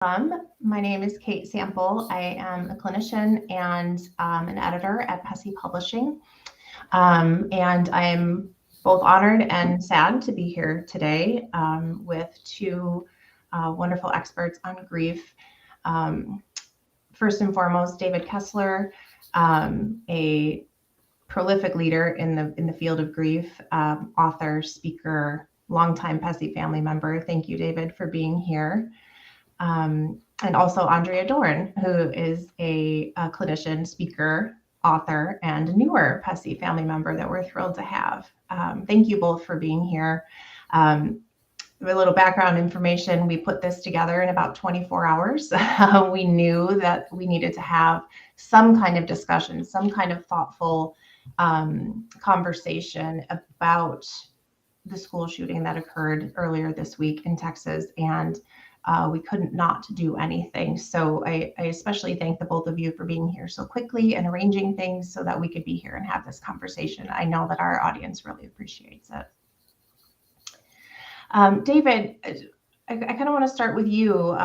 My name is Kate Sample. I am a clinician and an editor at Pessy Publishing. And I'm both honored and sad to be here today with two wonderful experts on grief. Um, First and foremost, David Kessler, a prolific leader in the field of grief, author, speaker, longtime Pessy family member. Thank you, David, for being here. And also Andrea Dorn, who is a clinician, speaker, author, and newer Pessy family member that we're thrilled to have. Thank you both for being here. A little background information, we put this together in about 24 hours. We knew that we needed to have some kind of discussion, some kind of thoughtful conversation about the school shooting that occurred earlier this week in Texas, and we couldn't not do anything. So I especially thank the both of you for being here so quickly and arranging things so that we could be here and have this conversation. I know that our audience really appreciates it. David, I kind of want to start with you.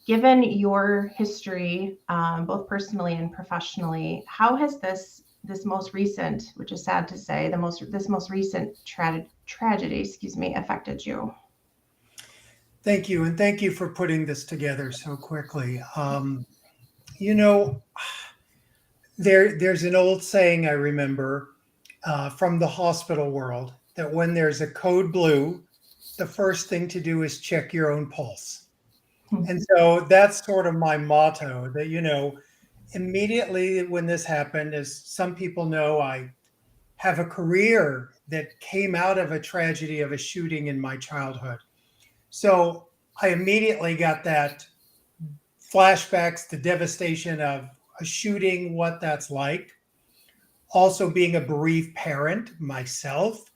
Given your history, both personally and professionally, how has this most recent, which is sad to say, this most recent tragedy, affected you? Thank you. And thank you for putting this together so quickly. There's an old saying I remember from the hospital world that when there's a code blue, the first thing to do is check your own pulse. And so that's sort of my motto that, immediately when this happened, as some people know, I have a career that came out of a tragedy of a shooting in my childhood. So I immediately got that flashbacks, the devastation of a shooting, what that's like. Also being a bereaved parent myself,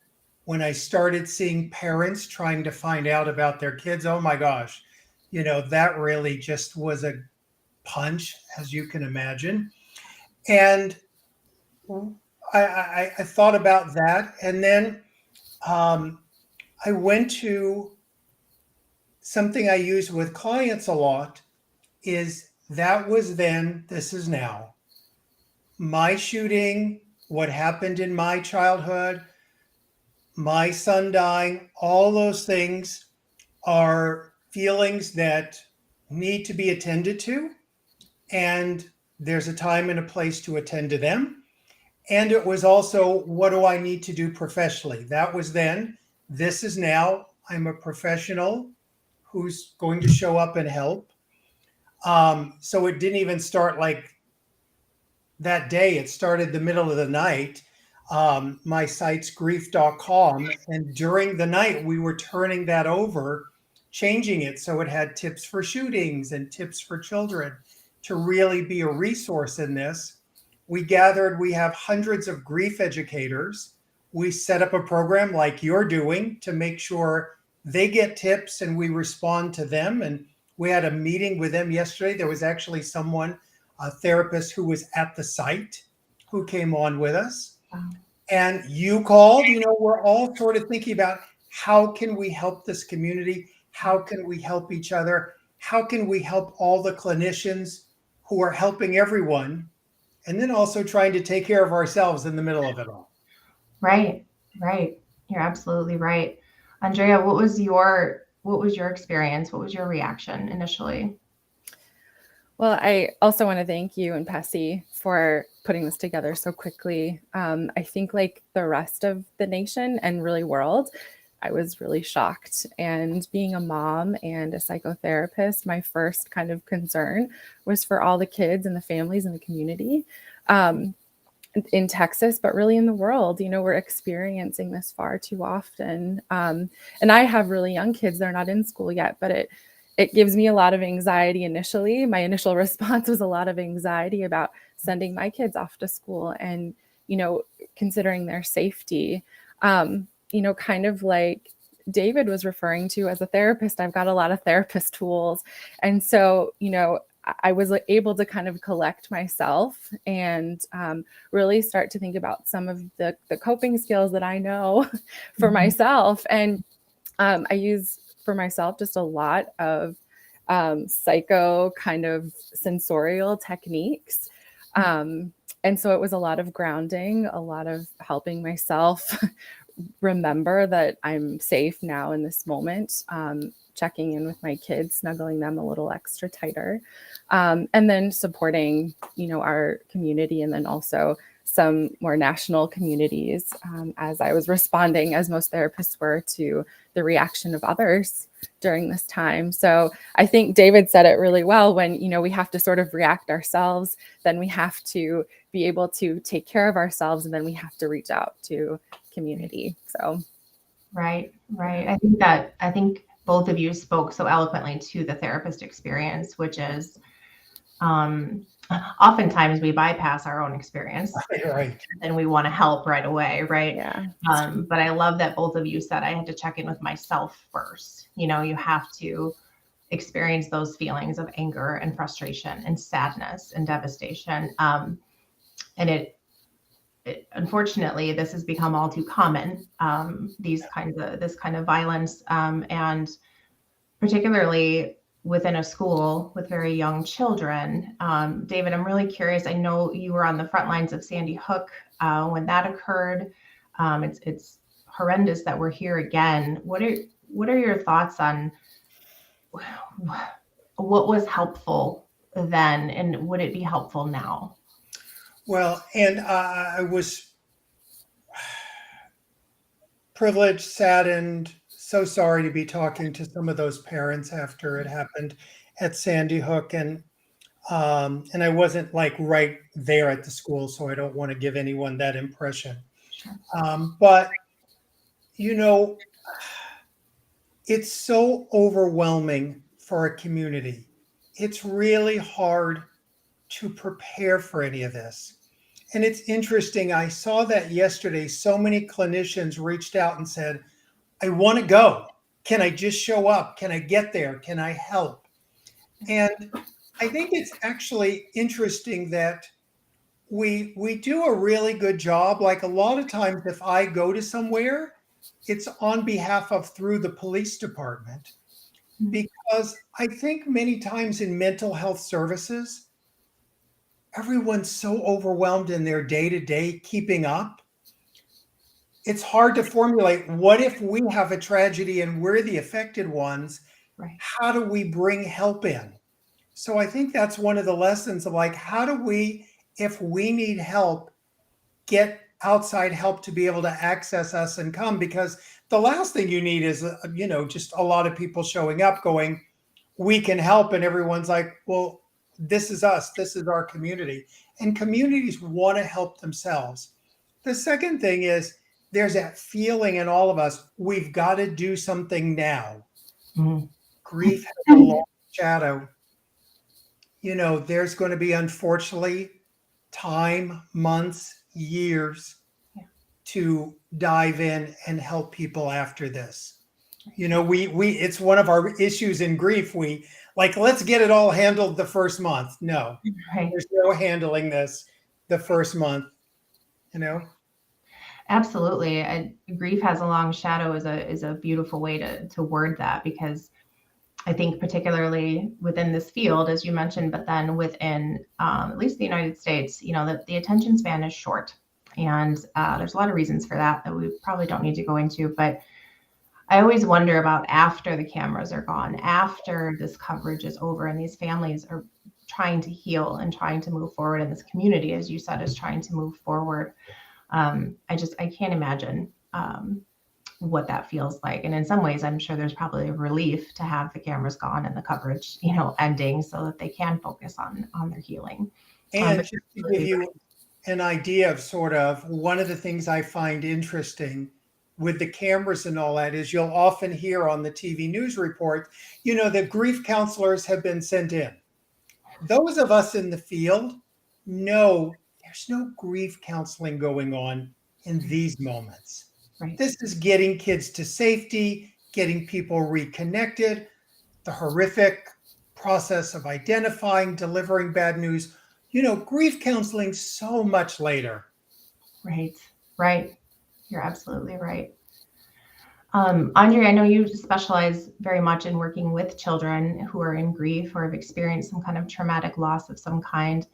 when I started seeing parents trying to find out about their kids, oh my gosh, that really just was a punch, as you can imagine. And I thought about that. And then I went to something I use with clients a lot is that was then, this is now. My shooting, what happened in my childhood, my son dying, all those things are feelings that need to be attended to. And there's a time and a place to attend to them. And it was also, what do I need to do professionally? That was then. This is now. I'm a professional who's going to show up and help. So it didn't even start like that day. It started the middle of the night. My site's grief.com. And during the night, we were turning that over, changing it. So it had tips for shootings and tips for children to really be a resource in this. We have hundreds of grief educators. We set up a program like you're doing to make sure they get tips and we respond to them. And we had a meeting with them yesterday. There was actually someone, a therapist who was at the site who came on with us. Wow. And you called, we're all sort of thinking about how can we help this community? How can we help each other? How can we help all the clinicians who are helping everyone? And then also trying to take care of ourselves in the middle of it all. Right. You're absolutely right. Andrea, what was your experience? What was your reaction initially? Well, I also want to thank you and Pessy for putting this together so quickly. I think like the rest of the nation and really world, I was really shocked. And being a mom and a psychotherapist, my first kind of concern was for all the kids and the families in the community in Texas, but really in the world. We're experiencing this far too often. And I have really young kids. They're not in school yet, but it gives me a lot of anxiety initially. My initial response was a lot of anxiety about sending my kids off to school and, considering their safety. Kind of like David was referring to as a therapist, I've got a lot of therapist tools. And so, I was able to kind of collect myself and really start to think about some of the coping skills that I know for myself. And I use for myself just a lot of psycho kind of sensorial techniques. And so it was a lot of grounding, a lot of helping myself remember that I'm safe now in this moment, checking in with my kids, snuggling them a little extra tighter, and then supporting, our community, and then also some more national communities, as I was responding, as most therapists were, to the reaction of others during this time. So I think David said it really well when, we have to sort of react ourselves, then we have to be able to take care of ourselves, and then we have to reach out to community. So right. I think both of you spoke so eloquently to the therapist experience, which is oftentimes we bypass our own experience, Right. and we want to help right away, right? yeah. But I love that both of you said I had to check in with myself first. You have to experience those feelings of anger and frustration and sadness and devastation. And it unfortunately, this has become all too common. This kind of violence, and particularly within a school with very young children. David, I'm really curious. I know you were on the front lines of Sandy Hook when that occurred. It's horrendous that we're here again. What are your thoughts on what was helpful then, and would it be helpful now? Well, and I was privileged, saddened, so sorry to be talking to some of those parents after it happened at Sandy Hook, and I wasn't like right there at the school, so I don't want to give anyone that impression. But it's so overwhelming for a community. It's really hard to prepare for any of this. And it's interesting. I saw that yesterday. So many clinicians reached out and said, I want to go. Can I just show up? Can I get there? Can I help? And I think it's actually interesting that we do a really good job. Like a lot of times, if I go to somewhere, it's on behalf of through the police department, because I think many times in mental health services, everyone's so overwhelmed in their day-to-day keeping up. It's hard to formulate, what if we have a tragedy and we're the affected ones? Right. How do we bring help in? So I think that's one of the lessons of like, how do we, if we need help, get outside help to be able to access us and come? Because the last thing you need is, just a lot of people showing up going, we can help. And everyone's like, well, this is us. This is our community. And communities want to help themselves. The second thing is there's that feeling in all of us, we've got to do something now. Mm-hmm. Grief has a long shadow. There's going to be, unfortunately, time, months, years to dive in and help people after this. It's one of our issues in grief. We like, let's get it all handled the first month. No, Right. There's no handling this the first month, Absolutely. Grief has a long shadow is a beautiful way to word that, because I think particularly within this field, as you mentioned, but then within at least the United States, the attention span is short. And there's a lot of reasons for that we probably don't need to go into. But I always wonder about after the cameras are gone, after this coverage is over and these families are trying to heal and trying to move forward, and this community, as you said, is trying to move forward. I can't imagine what that feels like. And in some ways, I'm sure there's probably a relief to have the cameras gone and the coverage, ending, so that they can focus on their healing. And just to give you an idea of sort of one of the things I find interesting with the cameras and all that is you'll often hear on the TV news report, that grief counselors have been sent in. Those of us in the field know there's no grief counseling going on in these moments. Right. This is getting kids to safety, getting people reconnected, the horrific process of identifying, delivering bad news. Grief counseling so much later. Right. You're absolutely right. Andrea, I know you specialize very much in working with children who are in grief or have experienced some kind of traumatic loss of some kind.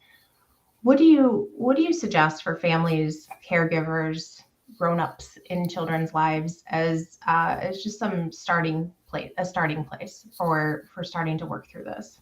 What do you suggest for families, caregivers, grown-ups in children's lives as just some starting place for starting to work through this?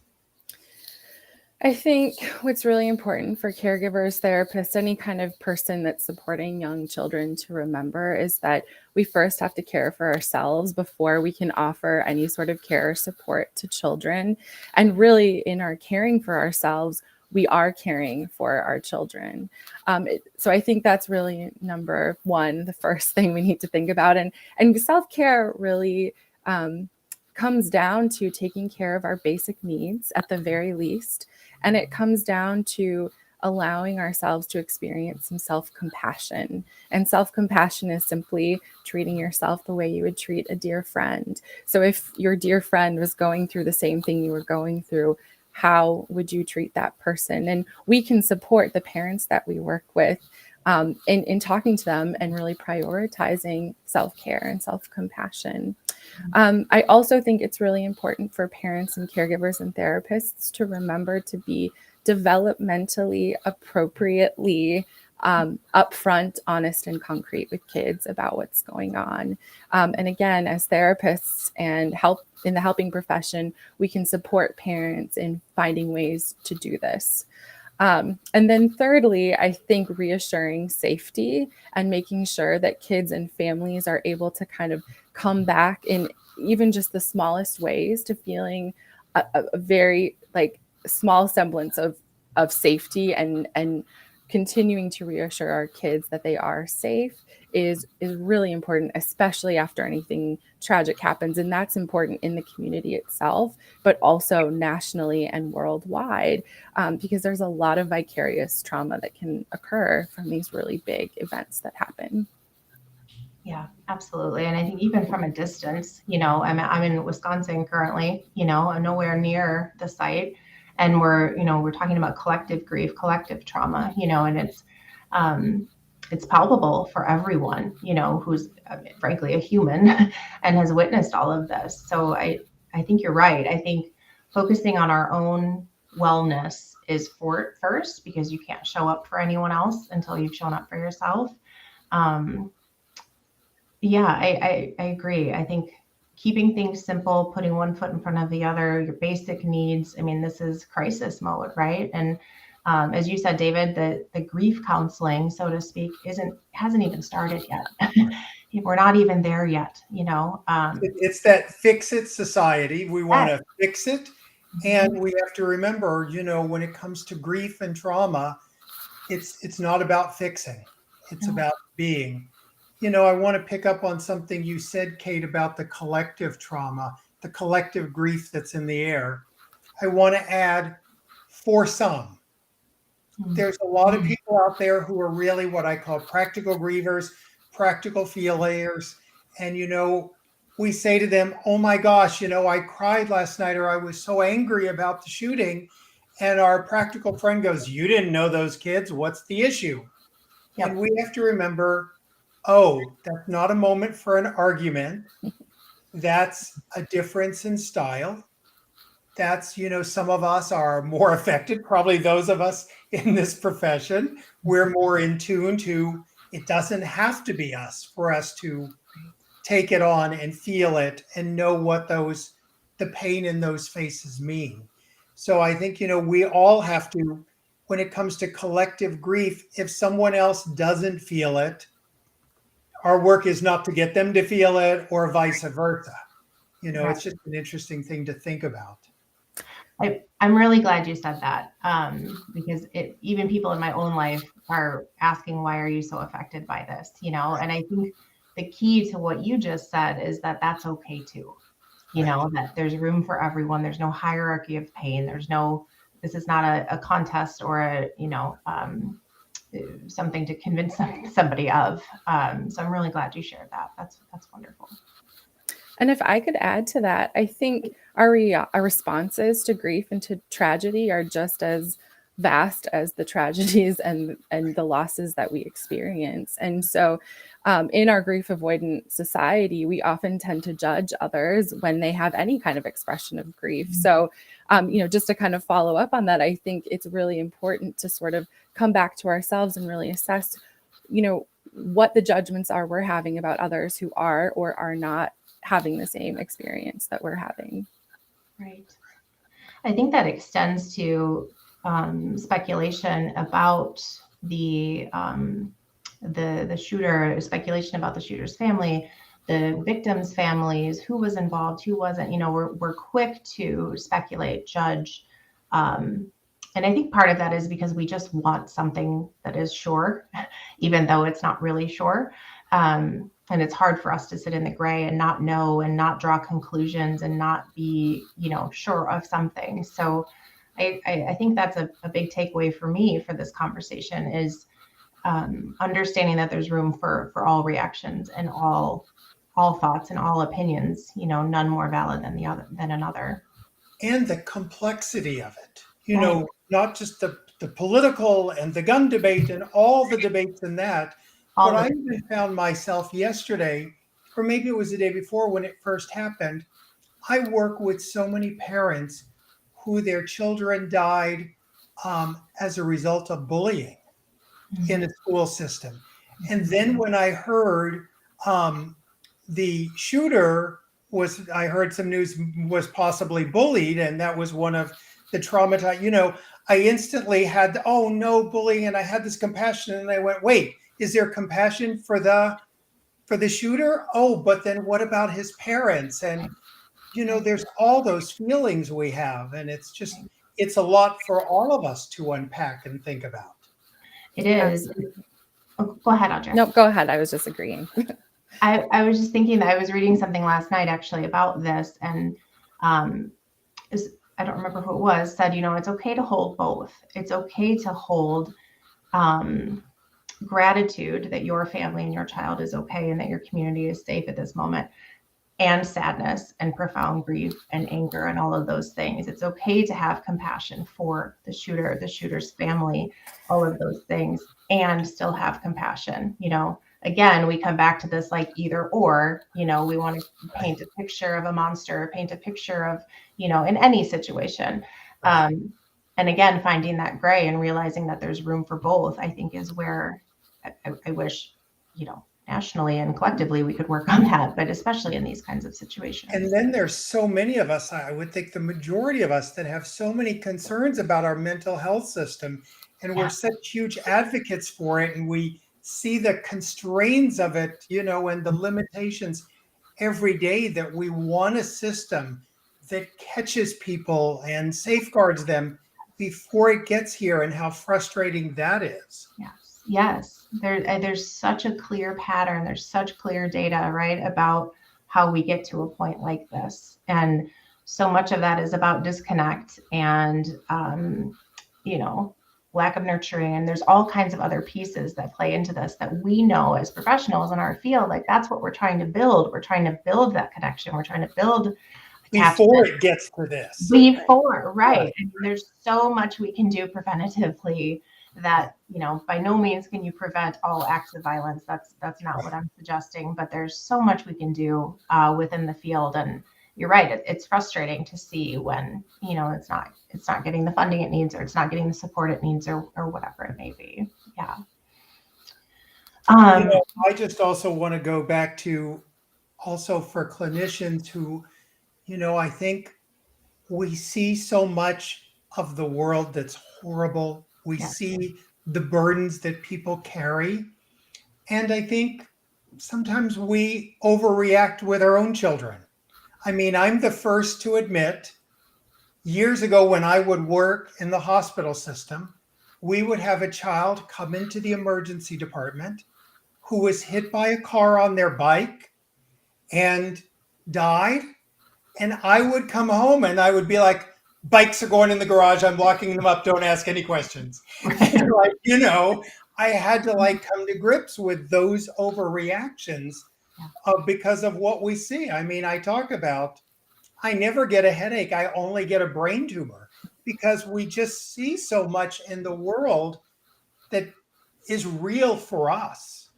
I think what's really important for caregivers, therapists, any kind of person that's supporting young children to remember is that we first have to care for ourselves before we can offer any sort of care or support to children. And really, in our caring for ourselves, we are caring for our children. So I think that's really number one, the first thing we need to think about. And self-care really comes down to taking care of our basic needs at the very least. And it comes down to allowing ourselves to experience some self-compassion. And self-compassion is simply treating yourself the way you would treat a dear friend. So if your dear friend was going through the same thing you were going through, how would you treat that person? And we can support the parents that we work with in talking to them and really prioritizing self-care and self-compassion. I also think it's really important for parents and caregivers and therapists to remember to be developmentally appropriately upfront, honest, and concrete with kids about what's going on. And again, as therapists and help in the helping profession, we can support parents in finding ways to do this. And then thirdly, I think reassuring safety and making sure that kids and families are able to kind of come back in even just the smallest ways to feeling a very like small semblance of safety and continuing to reassure our kids that they are safe is really important, especially after anything tragic happens. And that's important in the community itself, but also nationally and worldwide, because there's a lot of vicarious trauma that can occur from these really big events that happen. Yeah, absolutely. And I think even from a distance, I'm in Wisconsin currently, I'm nowhere near the site. And we're talking about collective grief, collective trauma, and it's palpable for everyone, who's frankly a human and has witnessed all of this. So I think you're right. I think focusing on our own wellness is first, because you can't show up for anyone else until you've shown up for yourself. Yeah, I agree. I think keeping things simple, putting one foot in front of the other, your basic needs. I mean, this is crisis mode, right? And as you said, David, the grief counseling, so to speak, hasn't even started yet. We're not even there yet, It's that fix-it society. We want to fix it. And we have to remember, when it comes to grief and trauma, it's not about fixing. It's about being. I want to pick up on something you said, Kate, about the collective trauma, the collective grief that's in the air. I want to add, for some, there's a lot of people out there who are really what I call practical grievers, practical feelers. And, we say to them, oh my gosh, I cried last night, or I was so angry about the shooting. And our practical friend goes, you didn't know those kids. What's the issue? Yep. And we have to remember, that's not a moment for an argument. That's a difference in style. That's, some of us are more affected, probably those of us in this profession. We're more in tune to, it doesn't have to be us for us to take it on and feel it and know what the pain in those faces mean. So I think, we all have to, when it comes to collective grief, if someone else doesn't feel it, our work is not to get them to feel it or vice versa. Right. It's just an interesting thing to think about. I'm really glad you said that, because even people in my own life are asking, why are you so affected by this? And I think the key to what you just said is that that's okay too. That there's room for everyone. There's no hierarchy of pain. This is not a contest or something to convince somebody of. So I'm really glad you shared that. That's wonderful. And if I could add to that, I think our responses to grief and to tragedy are just as vast as the tragedies and the losses that we experience. And so in our grief avoidant society, we often tend to judge others when they have any kind of expression of grief. So, just to kind of follow up on that, I think it's really important to sort of come back to ourselves and really assess, what the judgments are we're having about others who are or are not having the same experience that we're having. Right. I think that extends to speculation about the shooter, speculation about the shooter's family, the victims' families, who was involved, who wasn't. We're quick to speculate, judge, and I think part of that is because we just want something that is sure, even though it's not really sure. And it's hard for us to sit in the gray and not know and not draw conclusions and not be, sure of something. So I think that's a big takeaway for me for this conversation is understanding that there's room for all reactions and all thoughts and all opinions, none more valid than another. And the complexity of it, Right. not just the political and the gun debate and all the debates in that. But I even found myself yesterday, or maybe it was the day before when it first happened, I work with so many parents who their children died as a result of bullying in the school system. And then when I heard the shooter I heard some news was possibly bullied, and that was one of the traumatized, I instantly had, oh no, bullying, and I had this compassion, and I went, wait, is there compassion for the shooter? Oh, but then what about his parents? And there's all those feelings we have, and it's a lot for all of us to unpack and think about. It is. Oh, go ahead, Audrey. No, go ahead. I was just agreeing. I was just thinking that I was reading something last night actually about this, and I don't remember who it was, said, it's okay to hold both. It's okay to hold gratitude that your family and your child is okay and that your community is safe at this moment, and sadness and profound grief and anger and all of those things. It's okay to have compassion for the shooter, the shooter's family, all of those things, and still have compassion. Again, we come back to this like either or, we want to paint a picture of a monster, paint a picture of, in any situation. And again, finding that gray and realizing that there's room for both, I think is where I wish, nationally and collectively we could work on that, but especially in these kinds of situations. And then there's so many of us, I would think the majority of us, that have so many concerns about our mental health system, and we're such huge advocates for it, and we see the constraints of it, and the limitations every day, that we want a system that catches people and safeguards them before it gets here, and how frustrating that is. Yes. There's such a clear pattern. There's such clear data, right, about how we get to a point like this. And so much of that is about disconnect and, lack of nurturing. And there's all kinds of other pieces that play into this that we know as professionals in our field, like that's what we're trying to build. We're trying to build that connection. We're trying to build before it gets to this. Before, right. And there's so much we can do preventatively that, by no means can you prevent all acts of violence. That's not what I'm suggesting, but there's so much we can do within the field. And you're right. It's frustrating to see when, it's not getting the funding it needs, or it's not getting the support it needs, or whatever it may be. Yeah. I just also want to go back to also for clinicians who, I think we see so much of the world that's horrible. We see the burdens that people carry. And I think sometimes we overreact with our own children. I mean, I'm the first to admit, years ago when I would work in the hospital system, we would have a child come into the emergency department who was hit by a car on their bike and died. And I would come home and I would be like, bikes are going in the garage, I'm locking them up, don't ask any questions. I had to come to grips with those overreactions because of what we see. I mean, I talk about, I never get a headache, I only get a brain tumor, because we just see so much in the world that is real for us.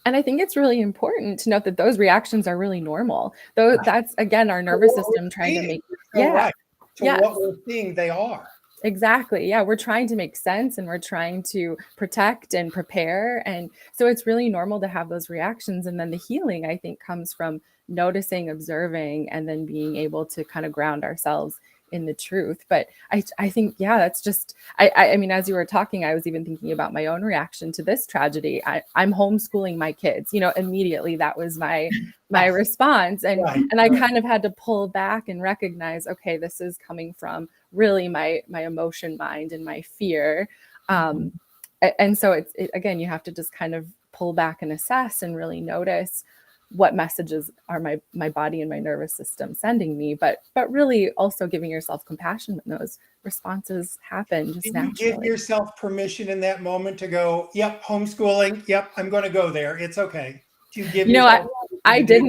And I think it's really important to note that those reactions are really normal. Though that's, again, our nervous system trying to make, right. To yes. what we're seeing, they are. Exactly. Yeah. We're trying to make sense and we're trying to protect and prepare. And so it's really normal to have those reactions. And then the healing, I think, comes from noticing, observing, and then being able to kind of ground ourselves in the truth. But I think, yeah, that's just, I mean, as you were talking, I was even thinking about my own reaction to this tragedy. I'm homeschooling my kids, immediately that was my response. And I kind of had to pull back and recognize, okay, this is coming from really my emotion mind and my fear. And so it's again, you have to just kind of pull back and assess and really notice what messages are my body and my nervous system sending me, but really also giving yourself compassion when those responses happen just naturally. You give yourself permission in that moment to go, yep, homeschooling, yep, I'm going to go there. It's okay. Do you give yourself I did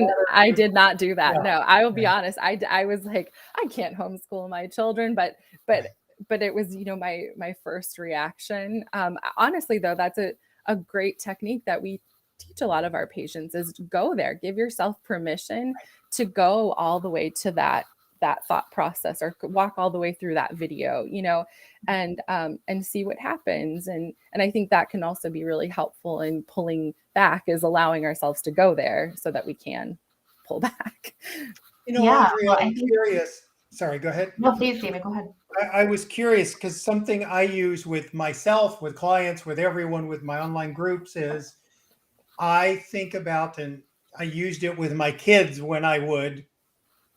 not do that. Yeah. No, I will be honest. I was like, I can't homeschool my children, but it was, my first reaction. Honestly, though, that's a great technique that we teach a lot of our patients is to go there, give yourself permission to go all the way to that thought process or walk all the way through that video, and see what happens. And I think that can also be really helpful in pulling back, is allowing ourselves to go there so that we can pull back. Andrea, I'm curious. Sorry, go ahead. No, please, David, go ahead. I was curious because something I use with myself, with clients, with everyone, with my online groups is I think about, and I used it with my kids when I would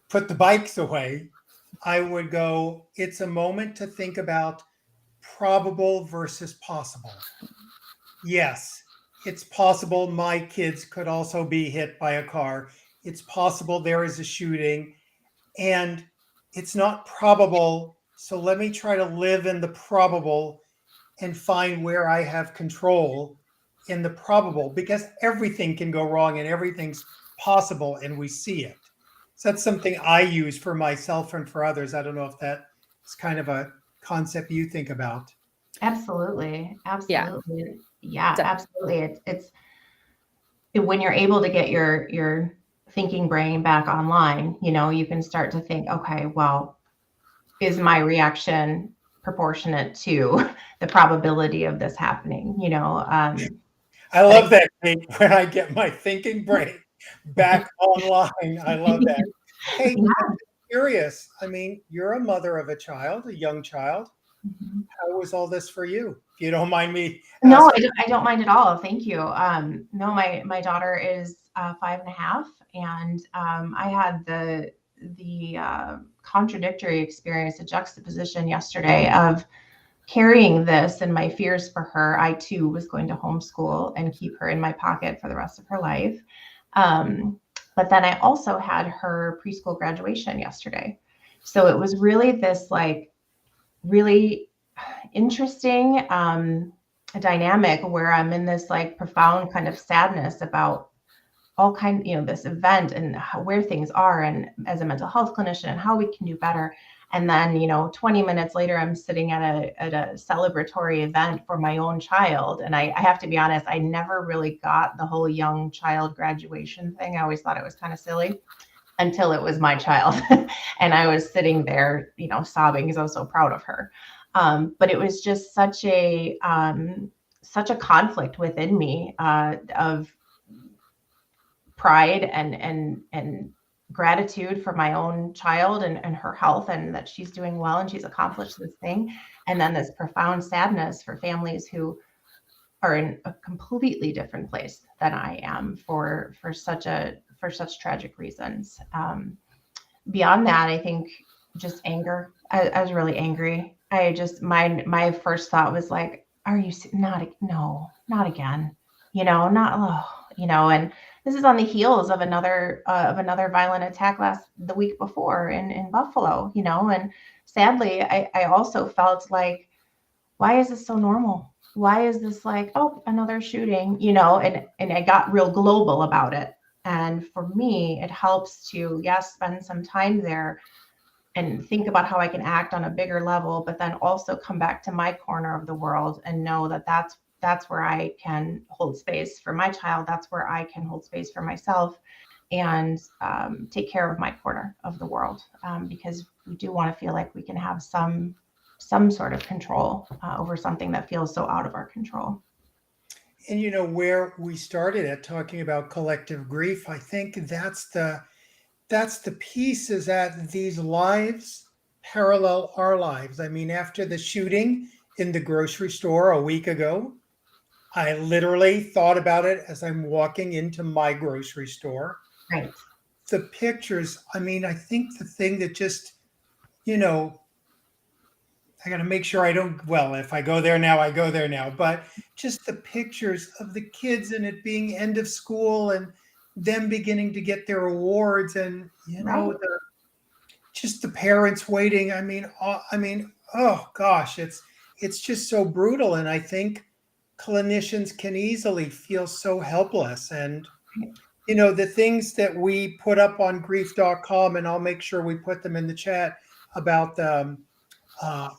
put the bikes away. I would go, it's a moment to think about probable versus possible. Yes, it's possible my kids could also be hit by a car. It's possible there is a shooting, and it's not probable. So let me try to live in the probable and find where I have control in the probable, because everything can go wrong and everything's possible and we see it. So that's something I use for myself and for others. I don't know if that is kind of a concept you think about. Absolutely. Yeah, absolutely. It's when you're able to get your thinking brain back online, you can start to think, okay, well, is my reaction proportionate to the probability of this happening? I love that, Kate, when I get my thinking brain back online. I love that. Hey, I'm curious. I mean, you're a mother of a child, a young child. Mm-hmm. How was all this for you? If you don't mind me asking. No, I don't mind at all. Thank you. No, my daughter is 5.5, and I had the contradictory experience, a juxtaposition yesterday of carrying this and my fears for her. I too was going to homeschool and keep her in my pocket for the rest of her life. But then I also had her preschool graduation yesterday. So it was really this really interesting dynamic where I'm in this profound kind of sadness about all this event and where things are, and as a mental health clinician and how we can do better. And then, 20 minutes later, I'm sitting at a celebratory event for my own child. And I have to be honest, I never really got the whole young child graduation thing. I always thought it was kind of silly until it was my child. And I was sitting there, sobbing because I was so proud of her. But it was just such a conflict within me of pride and gratitude for my own child and her health, and that she's doing well and she's accomplished this thing. And then this profound sadness for families who are in a completely different place than I am for such tragic reasons. Beyond that, I think just anger. I was really angry. My first thought was like, are you not again, and this is on the heels of another violent attack the week before in Buffalo, and sadly, I also felt like, why is this so normal? Why is this another shooting, and I got real global about it. And for me, it helps to, spend some time there and think about how I can act on a bigger level, but then also come back to my corner of the world and know that that's that's where I can hold space for my child. That's where I can hold space for myself and take care of my corner of the world, because we do want to feel like we can have some sort of control over something that feels so out of our control. And where we started at talking about collective grief, I think that's the piece, is that these lives parallel our lives. I mean, after the shooting in the grocery store a week ago, I literally thought about it as I'm walking into my grocery store. Right. The pictures, I mean, I think the thing that just, I got to make sure I don't, well, if I go there now, I go there now. But just the pictures of the kids and it being end of school and them beginning to get their awards and, Right. just the parents waiting. I mean, oh gosh, it's just so brutal. And I think clinicians can easily feel so helpless. And, the things that we put up on grief.com, and I'll make sure we put them in the chat, about the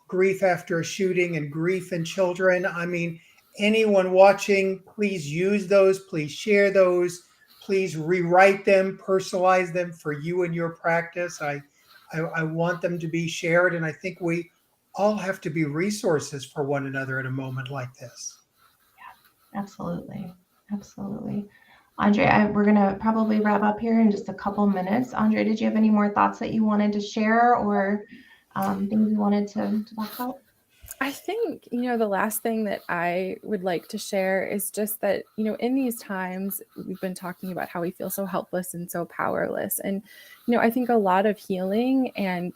grief after a shooting and grief in children. I mean, anyone watching, please use those, please share those, please rewrite them, personalize them for you and your practice. I want them to be shared, and I think we all have to be resources for one another at a moment like this. Yeah, absolutely. Absolutely. Andrea, we're going to probably wrap up here in just a couple minutes. Andrea, did you have any more thoughts that you wanted to share, or things you wanted to talk about? I think, the last thing that I would like to share is just that, in these times, we've been talking about how we feel so helpless and so powerless. And, I think a lot of healing and,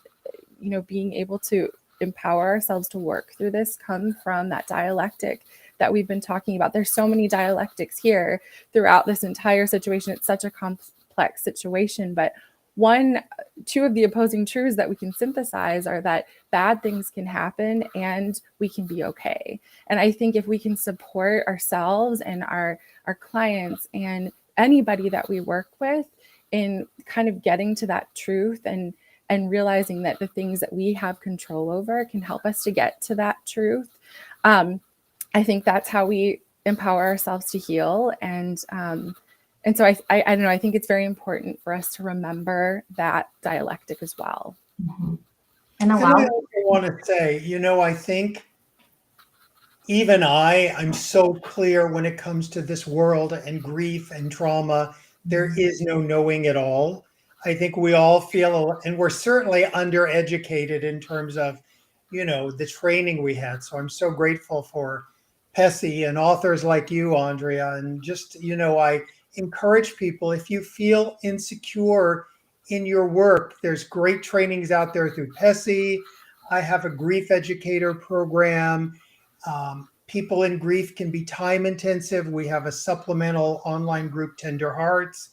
being able to empower ourselves to work through this come from that dialectic that we've been talking about. There's so many dialectics here throughout this entire situation. It's such a complex situation, but two of the opposing truths that we can synthesize are that bad things can happen and we can be okay. And I think if we can support ourselves and our clients and anybody that we work with in kind of getting to that truth and realizing that the things that we have control over can help us to get to that truth, I think that's how we empower ourselves to heal. And so I don't know, I think it's very important for us to remember that dialectic as well. Mm-hmm. And I also want to say, I think even I'm so clear when it comes to this world and grief and trauma, there is no knowing it all. I think we all feel, and we're certainly undereducated in terms of, the training we had. So I'm so grateful for Pessy and authors like you, Andrea, and just, I encourage people, if you feel insecure in your work, there's great trainings out there through Pessy. I have a grief educator program. People in grief can be time intensive. We have a supplemental online group, Tender Hearts.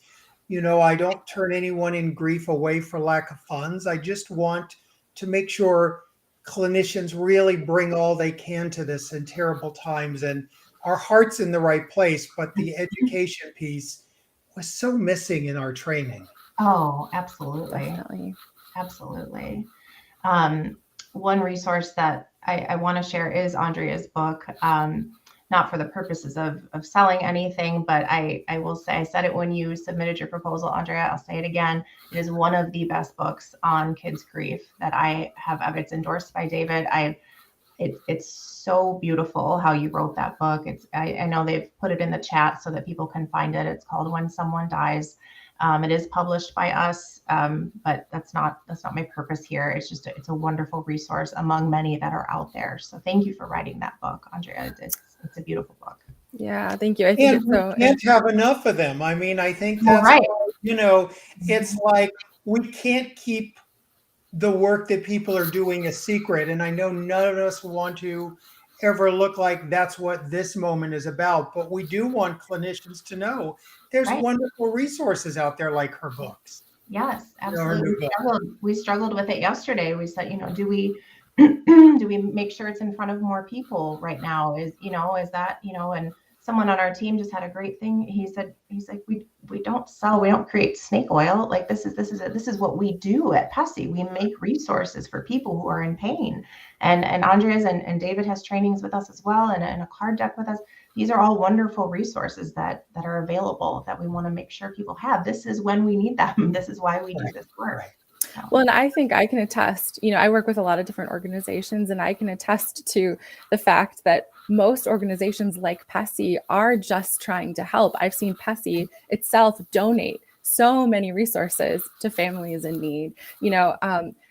I don't turn anyone in grief away for lack of funds. I just want to make sure clinicians really bring all they can to this in terrible times, and our heart's in the right place, but the education piece was so missing in our training. Oh, absolutely. Definitely. Absolutely. One resource that I want to share is Andrea's book, not for the purposes of selling anything, but I will say, I said it when you submitted your proposal, Andrea, I'll say it again. It is one of the best books on kids' grief that I have ever. It's endorsed by David. It's so beautiful how you wrote that book. I know they've put it in the chat so that people can find it. It's called When Someone Dies. It is published by us, but that's not my purpose here. It's a wonderful resource among many that are out there. So thank you for writing that book, Andrea. It's a beautiful book. Yeah, thank you. I think we can't have enough of them. I mean, I think that's right. It's like we can't keep the work that people are doing a secret. And I know none of us want to ever look like that's what this moment is about, but we do want clinicians to know there's wonderful resources out there like her books. Yes, absolutely. We struggled with it yesterday. We said, do we make sure it's in front of more people right now? Is that, and someone on our team just had a great thing. He's like, we don't sell, we don't create snake oil. Like this is what we do at Pessy. We make resources for people who are in pain. And Andrea's and David has trainings with us as well, and a card deck with us. these are all wonderful resources that are available that we want to make sure people have. This is when we need them. This is why we do this work. Right. So. Well, and I think I can attest, I work with a lot of different organizations, and I can attest to the fact that most organizations like PESI are just trying to help. I've seen PESI itself donate so many resources to families in need,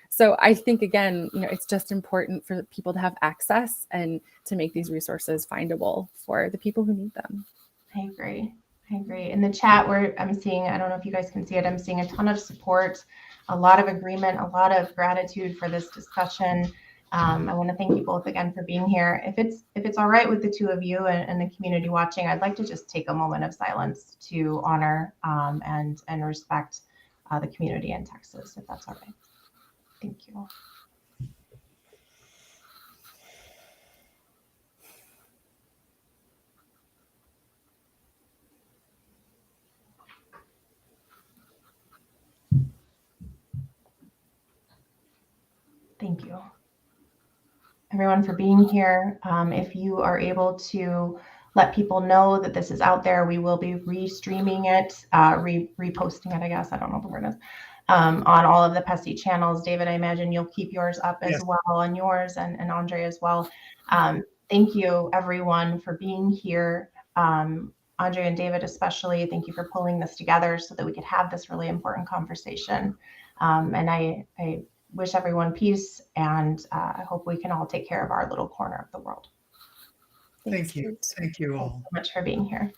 so I think, again, it's just important for people to have access and to make these resources findable for the people who need them. I agree. In the chat where I'm seeing, I don't know if you guys can see it, I'm seeing a ton of support, a lot of agreement, a lot of gratitude for this discussion. I want to thank you both again for being here. If it's all right with the two of you and the community watching, I'd like to just take a moment of silence to honor and respect the community in Texas, if that's all right. Thank you. Thank you, everyone, for being here. If you are able to let people know that this is out there, we will be restreaming it, reposting it, I guess. I don't know what the word is, on all of the PESI channels. David, I imagine you'll keep yours up as well, and yours, and Andrea as well. Thank you, everyone, for being here. Andrea and David especially, thank you for pulling this together so that we could have this really important conversation. And I wish everyone peace, and I hope we can all take care of our little corner of the world. Thank you. Thank you all. Thanks so much for being here.